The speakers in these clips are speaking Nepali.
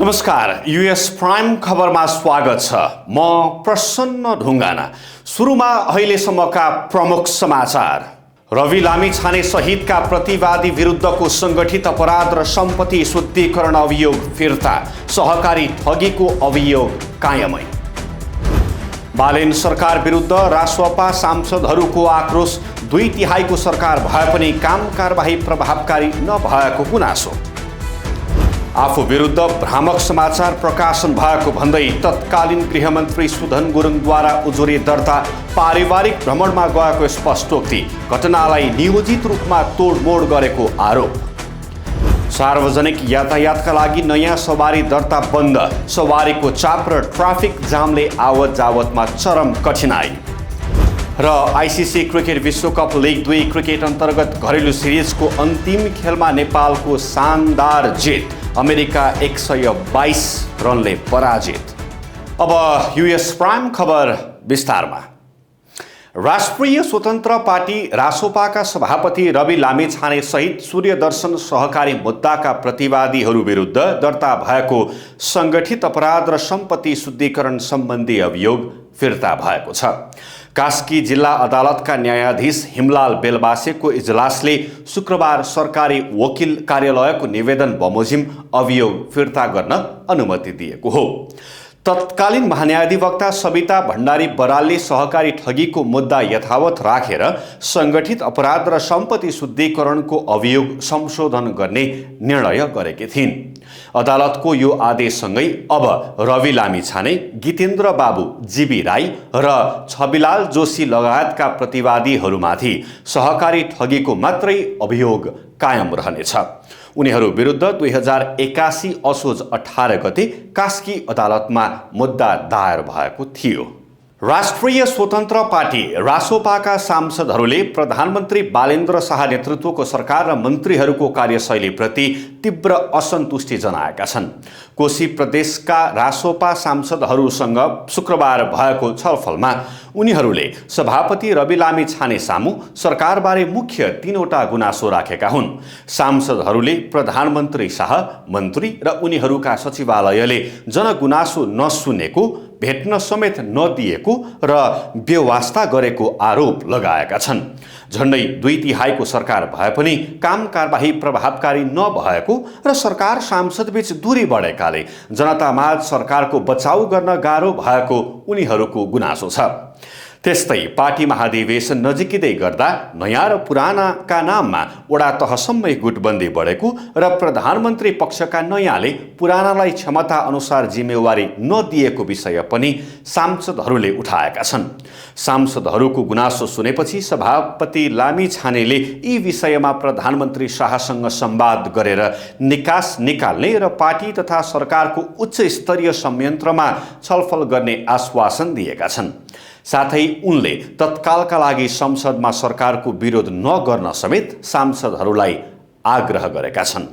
नमस्कार, यूएस प्राइम खबरमा स्वागत छ। म प्रसन्न ढुङ्गाना। सुरुमा अहिलेसम्मका प्रमुख समाचार। रवि लामिछाने सहितका प्रतिवादी विरुद्धको सङ्गठित अपराध र सम्पत्ति शुद्धिकरण अभियोग फिर्ता, सहकारी ठगीको अभियोग कायमै। बालेन सरकार विरुद्ध रासोपा सांसदहरूको आक्रोश, 2/3 सरकार भए पनि काम कारबाही प्रभावकारी नभएको गुनासो। आफू विरुद्ध भ्रामक समाचार प्रकाशन भएको भन्दै तत्कालीन गृहमन्त्री सुधन गुरुङद्वारा उजुरी दर्ता, पारिवारिक भ्रमणमा गएको स्पष्टोक्ति, घटनालाई नियोजित रूपमा तोडमोड गरेको आरोप। सार्वजनिक यातायातका लागि नयाँ सवारी दर्ता बन्द, सवारीको चाप र ट्राफिक जामले आवत जावतमा चरम कठिनाई। र आइसिसी क्रिकेट विश्वकप लिग 2 क्रिकेट अन्तर्गत घरेलु सिरिजको अन्तिम खेलमा नेपालको शानदार जित, अमेरिका 122 रनले पराजित। अब यूएस प्राइम खबर विस्तारमा। राष्ट्रिय स्वतन्त्र पार्टी रासोपाका सभापति रवि लामिछाने सहित सूर्यदर्शन सहकारी मुद्दाका प्रतिवादीहरू विरुद्ध दर्ता भएको सङ्गठित अपराध र सम्पत्ति शुद्धिकरण सम्बन्धी अभियोग फिर्ता भएको छ। कास्की जिल्ला अदालतका न्यायाधीश हिमलाल बेलबासेको इजलासले शुक्रबार सरकारी वकिल कार्यालयको निवेदन बमोजिम अभियोग फिर्ता गर्न अनुमति दिएको हो। तत्कालीन महान्यायाधिवक्ता सविता भण्डारी बरालले सहकारी ठगीको मुद्दा यथावत राखेर सङ्गठित अपराध र सम्पत्ति शुद्धिकरणको अभियोग संशोधन गर्ने निर्णय गरेकी थिइन्। अदालतको यो आदेशसँगै अब रवि लामिछाने, गीतेन्द्र बाबु, जीबी राई र छविलाल जोशी लगायतका प्रतिवादीहरूमाथि सहकारी ठगीको मात्रै अभियोग कायम रहनेछ। उनीहरू विरुद्ध 2081 असोज 18 गते कास्की अदालतमा मुद्दा दायर भएको थियो। राष्ट्रिय स्वतन्त्र पार्टी रासोपाका सांसदहरूले प्रधानमन्त्री बालेन्द्र शाह नेतृत्वको सरकार र मन्त्रीहरूको कार्यशैलीप्रति तीव्र असन्तुष्टि जनाएका छन्। कोशी प्रदेशका रासोपा सांसदहरूसँग शुक्रबार भएको छलफलमा उनीहरूले सभापति रवि लामिछाने सामु सरकारबारे मुख्य 3वटा गुनासो राखेका हुन्। सांसदहरूले प्रधानमन्त्री शाह, मन्त्री र उनीहरूका सचिवालयले जनगुनासो नसुनेको, भेट्न समेत नदिएको र बेवास्ता गरेको आरोप लगाएका छन्। झन्डै 2/3 सरकार भए पनि काम कारबाही प्रभावकारी नभएको र सरकार सांसदबीच दूरी बढेकाले जनतामाझ सरकारको बचाउ गर्न गाह्रो भएको उनीहरूको गुनासो छ। त्यस्तै पार्टी महाधिवेशन नजिकिँदै गर्दा नयाँ र पुरानाका नाममा वडा तहसम्मै गुटबन्दी बढेको र प्रधानमन्त्री पक्षका नयाँले पुरानालाई क्षमता अनुसार जिम्मेवारी नदिएको विषय पनि सांसदहरूले उठाएका छन्। सांसदहरूको गुनासो सुनेपछि सभापति लामिछानेले यी विषयमा प्रधानमन्त्री शाहसँग संवाद गरेर निकास निकाल्ने र पार्टी तथा सरकारको उच्च स्तरीय संयन्त्रमा छलफल गर्ने आश्वासन दिएका छन्। साथै उनले तत्कालका लागि संसदमा सरकारको विरोध नगर्न समेत सांसदहरूलाई आग्रह गरेका छन्।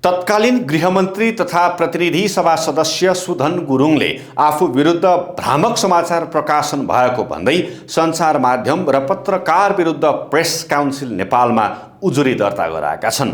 तत्कालीन गृहमन्त्री तथा प्रतिनिधि सभा सदस्य सुधन गुरुङले आफू विरुद्ध भ्रामक समाचार प्रकाशन भएको भन्दै सञ्चार माध्यम र पत्रकार विरुद्ध प्रेस काउन्सिल नेपालमा उजुरी दर्ता गराएका छन्।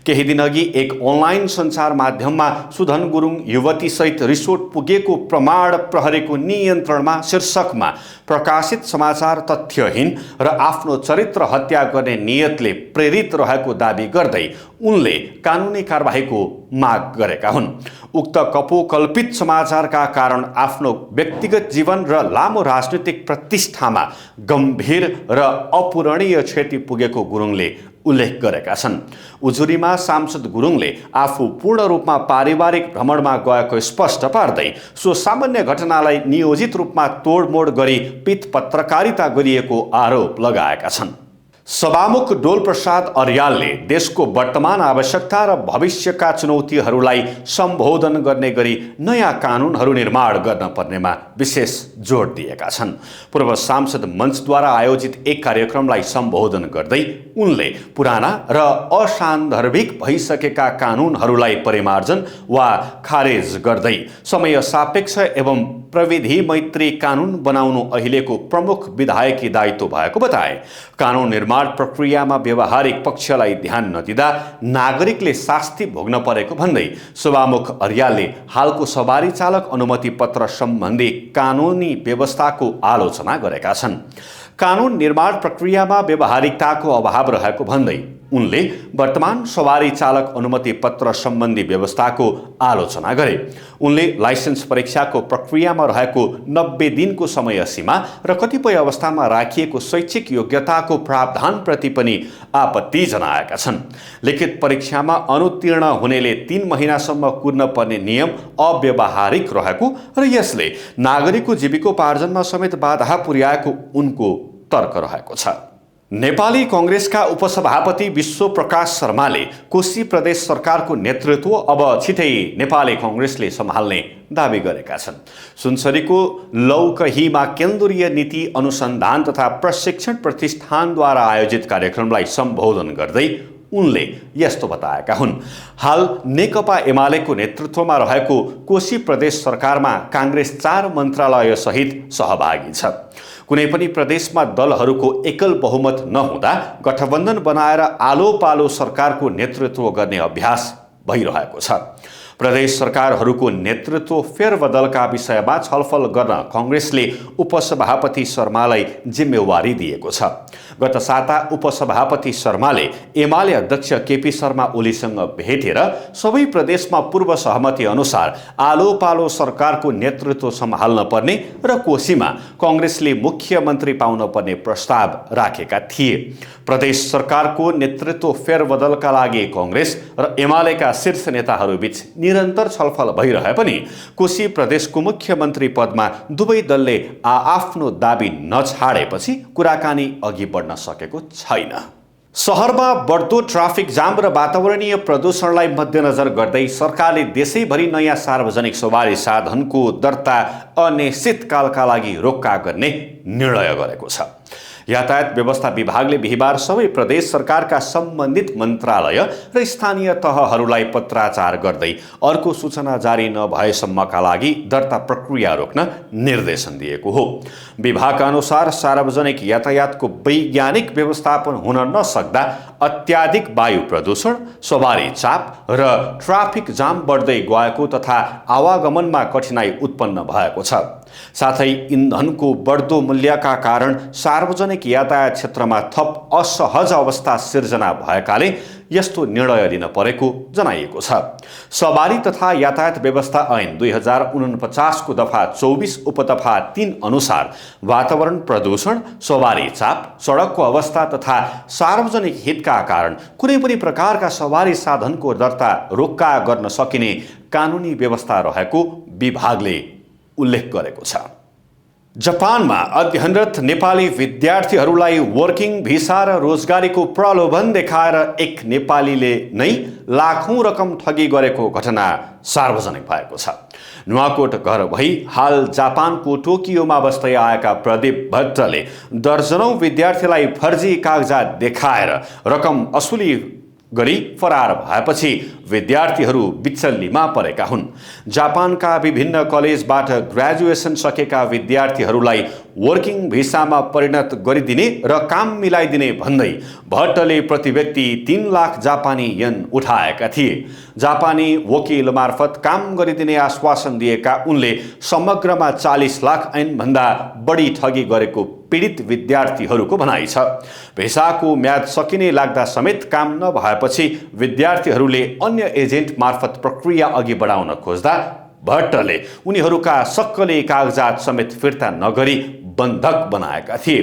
केही दिनअघि एक अनलाइन सञ्चार माध्यममा सुधन गुरुङ युवतीसहित रिसोर्ट पुगेको प्रमाण प्रहरीको नियन्त्रणमा शीर्षकमा प्रकाशित समाचार तथ्यहीन र आफ्नो चरित्र हत्या गर्ने नियतले प्रेरित रहेको दाबी गर्दै उनले कानुनी कारबाहीको माग गरेका हुन्। उक्त कपोकल्पित समाचारका कारण आफ्नो व्यक्तिगत जीवन र लामो राजनीतिक प्रतिष्ठामा गम्भीर र अपूरणीय क्षति पुगेको गुरुङले उल्लेख गरेका छन्। उजुरीमा सांसद गुरुङले आफू पूर्ण रूपमा पारिवारिक भ्रमणमा गएको स्पष्ट पार्दै सो सामान्य घटनालाई नियोजित रूपमा तोडमोड गरी पित पत्रकारिता गरिएको आरोप लगाएका छन्। सभामुख डोलप्रसाद अर्यालले देशको वर्तमान आवश्यकता र भविष्यका चुनौतीहरूलाई सम्बोधन गर्ने गरी नयाँ कानुनहरू निर्माण गर्न पर्नेमा विशेष जोड दिएका छन्। पूर्व सांसद मञ्चद्वारा आयोजित एक कार्यक्रमलाई सम्बोधन गर्दै उनले पुराना र असान्दर्भिक भइसकेका कानुनहरूलाई परिमार्जन वा खारेज गर्दै समय सापेक्ष एवं प्रविधि मैत्री कानुन बनाउनु अहिलेको प्रमुख विधायकी दायित्व भएको बताए। कानुन निर्माण प्रक्रियामा व्यवहारिक पक्षलाई ध्यान नदिँदा नागरिकले शास्ति भोग्न परेको भन्दै सभामुख अर्यालले हालको सवारी चालक अनुमति पत्र सम्बन्धी कानुनी व्यवस्थाको आलोचना गरेका छन्। कानुन निर्माण प्रक्रियामा व्यवहारिकताको अभाव रहेको भन्दै उनले वर्तमान सवारी चालक अनुमति पत्र सम्बन्धी व्यवस्थाको आलोचना गरे। उनले लाइसेन्स परीक्षाको प्रक्रियामा रहेको 90 दिनको समय सीमा र कतिपय अवस्थामा राखिएको शैक्षिक योग्यताको प्रावधानप्रति पनि आपत्ति जनाएका छन्। लिखित परीक्षामा अनुत्तीर्ण हुनेले 3 महिनासम्म कुर्न पर्ने नियम अव्यावहारिक रहेको र यसले नागरिकको जीविकोपार्जनमा समेत बाधा पुर्याएको उनको तर्क रहेको छ। नेपाली कांग्रेसका उपसभापति विश्व प्रकाश शर्माले कोशी प्रदेश सरकारको नेतृत्व अब छिटै नेपाली कांग्रेसले सम्हाल्ने दावी गरेका छन्। सुनसरीको लौकहीमा केन्द्रीय नीति अनुसन्धान तथा प्रशिक्षण प्रतिष्ठानद्वारा आयोजित कार्यक्रमलाई सम्बोधन गर्दै उनले यस्तो बताएका हुन्। हाल नेकपा एमालेको नेतृत्वमा रहेको कोशी प्रदेश सरकारमा कांग्रेस 4 मन्त्रालय सहित सहभागी छ। कुनै पनि प्रदेशमा दलहरूको एकल बहुमत नहुँदा गठबन्धन बनाएर आलो पालो सरकारको नेतृत्व गर्ने अभ्यास भइरहेको छ। प्रदेश सरकारहरूको नेतृत्व फेरबदलका विषयमा छलफल गर्न कांग्रेसले उपसभापति शर्मालाई जिम्मेवारी दिएको छ। गत साता उपसभापति शर्माले एमाले अध्यक्ष केपी शर्मा ओलीसँग भेटेर सबै प्रदेशमा पूर्व सहमति अनुसार आलो पालो सरकारको नेतृत्व सम्हाल्न पर्ने र कोशीमा कांग्रेसले मुख्यमन्त्री पाउन पर्ने प्रस्ताव राखेका थिए। प्रदेश सरकारको नेतृत्व फेरबदलका लागि कांग्रेस र एमालेका शीर्ष नेताहरूबीच निरन्तर छलफल भइरहे पनि कोशी प्रदेशको मुख्यमन्त्री पदमा दुवै दलले आफ्नो दाबी नछाडेपछि कुराकानी अघि बढ्न सकेको छैन। शहरमा बढ्दो ट्राफिक जाम र वातावरणीय प्रदूषणलाई मध्यनजर गर्दै सरकारले देशैभरि नयाँ सार्वजनिक सवारी साधनको दर्ता अनिश्चितकालका लागि रोक्का गर्ने निर्णय गरेको छ। यातायात व्यवस्था विभागले बिहिबार सबै प्रदेश सरकारका सम्बन्धित मन्त्रालय र स्थानीय तहहरूलाई पत्राचार गर्दै अर्को सूचना जारी नभएसम्मका लागि दर्ता प्रक्रिया रोक्न निर्देशन दिएको हो। विभागका अनुसार सार्वजनिक यातायातको वैज्ञानिक व्यवस्थापन हुन नसक्दा अत्याधिक वायु प्रदूषण, सवारी चाप र ट्राफिक जाम बढ्दै गएको तथा आवागमनमा कठिनाई उत्पन्न भएको छ। साथै इन्धनको बढ्दो मूल्यका कारण सार्वजनिक यातायात क्षेत्रमा थप असहज अवस्था सिर्जना भएकाले यस्तो निर्णय लिन परेको जनाइएको छ। सवारी तथा यातायात व्यवस्था ऐन 2049 को दफा 24 उपदफा 3 अनुसार वातावरण प्रदूषण, सवारी चाप, सडकको अवस्था तथा सार्वजनिक हितका कारण कुनै पनि प्रकारका सवारी साधनको दर्ता रोक्का गर्न सकिने कानुनी व्यवस्था रहेको विभागले उल्लेख गरेको छ। जापानमा अध्ययनरत नेपाली विद्यार्थीहरूलाई वर्किङ भिसा र रोजगारीको प्रलोभन देखाएर एक नेपालीले नै लाखौं रकम ठगी गरेको घटना सार्वजनिक भएको छ। नुवाकोट घर भई हाल जापानको टोकियोमा बस्दै आएका प्रदीप भट्टले दर्जनौं विद्यार्थीलाई फर्जी कागजात देखाएर रकम असुली गरी फरार भएपछि विद्यार्थीहरू बिचल्लीमा परेका हुन्। जापानका विभिन्न कलेजबाट ग्रेजुएसन सकेका विद्यार्थीहरूलाई वर्किङ भिसामा परिणत गरिदिने र काम मिलाइदिने भन्दै भट्टले प्रति व्यक्ति 3 लाख जापानी येन उठाएका थिए। जापानी वकिल मार्फत काम गरिदिने आश्वासन दिएका उनले समग्रमा 40 लाख ऐन भन्दा बढी ठगी गरेको पीडित विद्यार्थीहरूको भनाइ छ। भिसाको म्याद सकिने लाग्दा समेत काम नभएपछि विद्यार्थीहरूले अन्य एजेन्ट मार्फत प्रक्रिया अघि बढाउन खोज्दा भट्टले उनीहरूका सक्कली कागजात समेत फिर्ता नगरी बन्धक बनाएका थिए।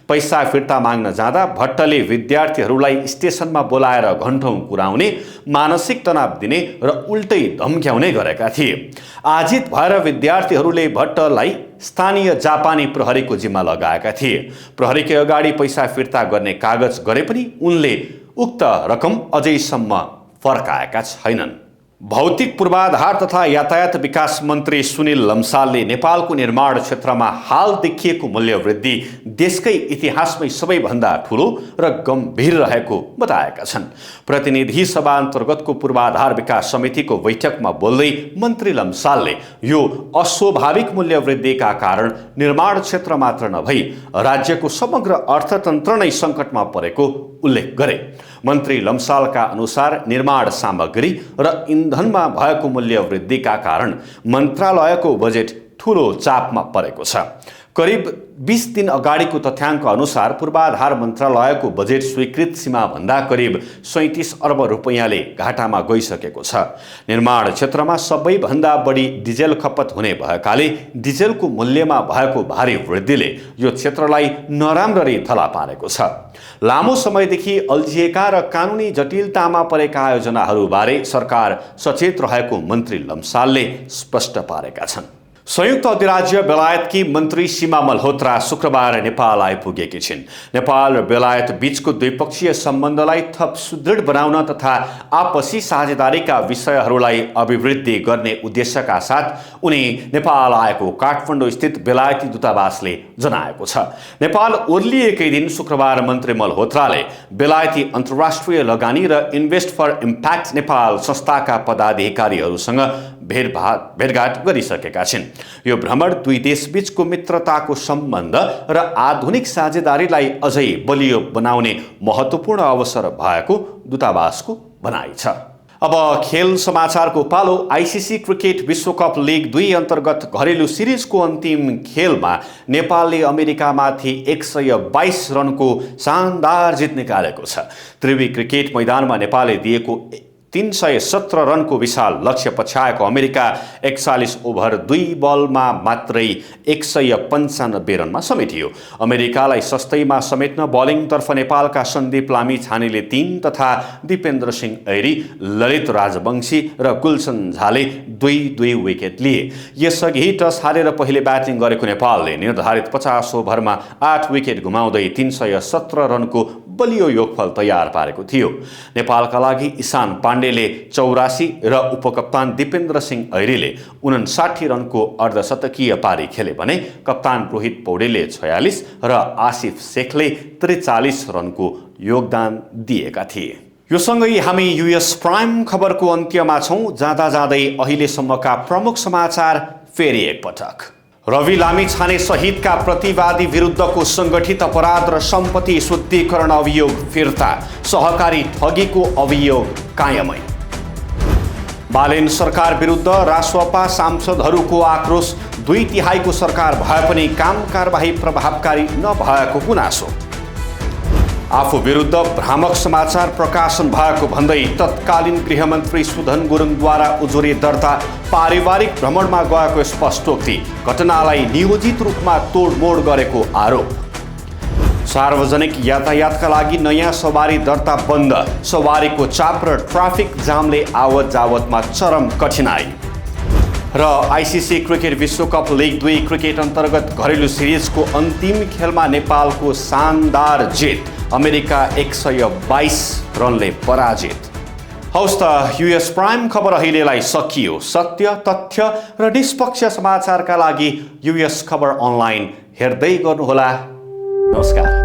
पैसा फिर्ता माग्न जाँदा भट्टले विद्यार्थीहरूलाई स्टेसनमा बोलाएर घण्टौं कुराउने, मानसिक तनाव दिने र उल्टै धम्क्याउने गरेका थिए। आजित भएर विद्यार्थीहरूले भट्टलाई स्थानीय जापानी प्रहरीको जिम्मा लगाएका थिए। प्रहरीकै अगाडि पैसा फिर्ता गर्ने कागज गरे पनि उनले उक्त रकम अझैसम्म फर्काएका छैनन्। भौतिक पूर्वाधार तथा यातायात विकास मन्त्री सुनिल लम्सालले नेपालको निर्माण क्षेत्रमा हाल देखिएको मूल्य वृद्धि देशकै इतिहासमै सबैभन्दा ठूलो र गम्भीर रहेको बताएका छन्। प्रतिनिधि सभा अन्तर्गतको पूर्वाधार विकास समितिको बैठकमा बोल्दै मन्त्री लम्सालले यो अस्वाभाविक मूल्य वृद्धिका कारण निर्माण क्षेत्र मात्र नभई राज्यको समग्र अर्थतन्त्र नै सङ्कटमा परेको उल्लेख गरे। मन्त्री लम्सालका अनुसार निर्माण सामग्री र इन्धनमा भएको मूल्य वृद्धिका कारण मन्त्रालयको बजेट ठूलो चापमा परेको छ। करिब 20 दिन अगाडिको तथ्याङ्क अनुसार पूर्वाधार मन्त्रालयको बजेट स्वीकृत सीमाभन्दा करिब 37 अर्ब रुपैयाँले घाटामा गइसकेको छ। निर्माण क्षेत्रमा सबैभन्दा बढी डिजेल खपत हुने भएकाले डिजेलको मूल्यमा भएको भारी वृद्धिले यो क्षेत्रलाई नराम्ररी थला पारेको छ। लामो समयदेखि अल्झिएका र कानुनी जटिलतामा परेका आयोजनाहरूबारे सरकार सचेत रहेको मन्त्री लम्सालले स्पष्ट पारेका छन्। संयुक्त अधिराज्य बेलायतकी मन्त्री सीमा मल्होत्रा शुक्रबार नेपाल आइपुगेकी छिन्। नेपाल र बेलायत बीचको द्विपक्षीय सम्बन्धलाई थप सुदृढ बनाउन तथा आपसी साझेदारीका विषयहरूलाई अभिवृद्धि गर्ने उद्देश्यका साथ उनी नेपाल आएको काठमाडौँ स्थित बेलायती दूतावासले जनाएको छ। नेपाल ओर्लिएकै दिन शुक्रबार मन्त्री मल्होत्राले बेलायती अन्तर्राष्ट्रिय लगानी र इन्भेस्ट फर इम्प्याक्ट नेपाल संस्थाका पदाधिकारीहरूसँग भेटघाट गरिसकेका छिन्। यो भ्रमण दुई देशबीचको मित्रताको सम्बन्ध र आधुनिक साझेदारीलाई अझै बलियो बनाउने महत्त्वपूर्ण अवसर भएको दूतावासको भनाइ छ। अब खेल समाचारको पालो। आइसिसी क्रिकेट विश्वकप लिग 2 अन्तर्गत घरेलु सिरिजको अन्तिम खेलमा नेपालले अमेरिकामाथि 122 रनको शानदार जित निकालेको छ। त्रिवी क्रिकेट मैदानमा नेपालले दिएको 317 रनको विशाल लक्ष्य पछ्याएको अमेरिका 41 ओभर 2 बलमा मात्रै 195 रनमा समेटियो। अमेरिकालाई सस्तैमा समेट्न बलिङतर्फ नेपालका सन्दीप लामिछानेले 3 तथा दिपेन्द्र सिंह ऐरी, ललित राजवंशी र गुलसन झाले 2-2 विकेट लिए। यसअघि टस हारेर पहिले ब्याटिङ गरेको नेपालले निर्धारित 50 ओभरमा 8 विकेट गुमाउँदै 317 रनको बलियो योगफल तयार पारेको थियो। नेपालका लागि ईशान पाण्डेले 84 र उपकप्तान दिपेन्द्र सिंह ऐरीले 59 रनको अर्धशतकीय पारी खेले भने कप्तान रोहित पौडेलले 46 र आसिफ शेखले 43 रनको योगदान दिएका थिए। यो सँगै हामी युएस प्राइम खबरको अन्त्यमा छौं। जाँदा जाँदै अहिलेसम्मका प्रमुख समाचार फेरि एकपटक। रवि लामिछाने सहितका प्रतिवादी विरुद्धको संगठित अपराध र सम्पत्ति शुद्धिकरण अभियोग फिर्ता, सहकारी ठगीको अभियोग कायमै। बालेन सरकार विरुद्ध रासोपा सांसदहरूको आक्रोश, 2/3 सरकार भए पनि काम कारबाही प्रभावकारी नभएको गुनासो। आफू विरुद्ध भ्रामक समाचार प्रकाशन भएको भन्दै तत्कालीन गृहमन्त्री सुधन गुरुङद्वारा उजुरी दर्ता, पारिवारिक भ्रमणमा गएको स्पष्टोक्ति, घटनालाई नियोजित रूपमा तोडमोड गरेको आरोप। सार्वजनिक यातायातका लागि नयाँ सवारी दर्ता बन्द, सवारीको चाप र ट्राफिक जामले आवत जावतमा चरम कठिनाई। र आइसिसी क्रिकेट विश्वकप लिग 2 क्रिकेट अन्तर्गत घरेलु सिरिजको अन्तिम खेलमा नेपालको शानदार जित, अमेरिका 122 रनले पराजित। हौस् त युएस प्राइम खबर अहिलेलाई सकियो। सत्य, तथ्य र निष्पक्ष समाचारका लागि युएस खबर अनलाइन हेर्दै गर्नुहोला। नमस्कार।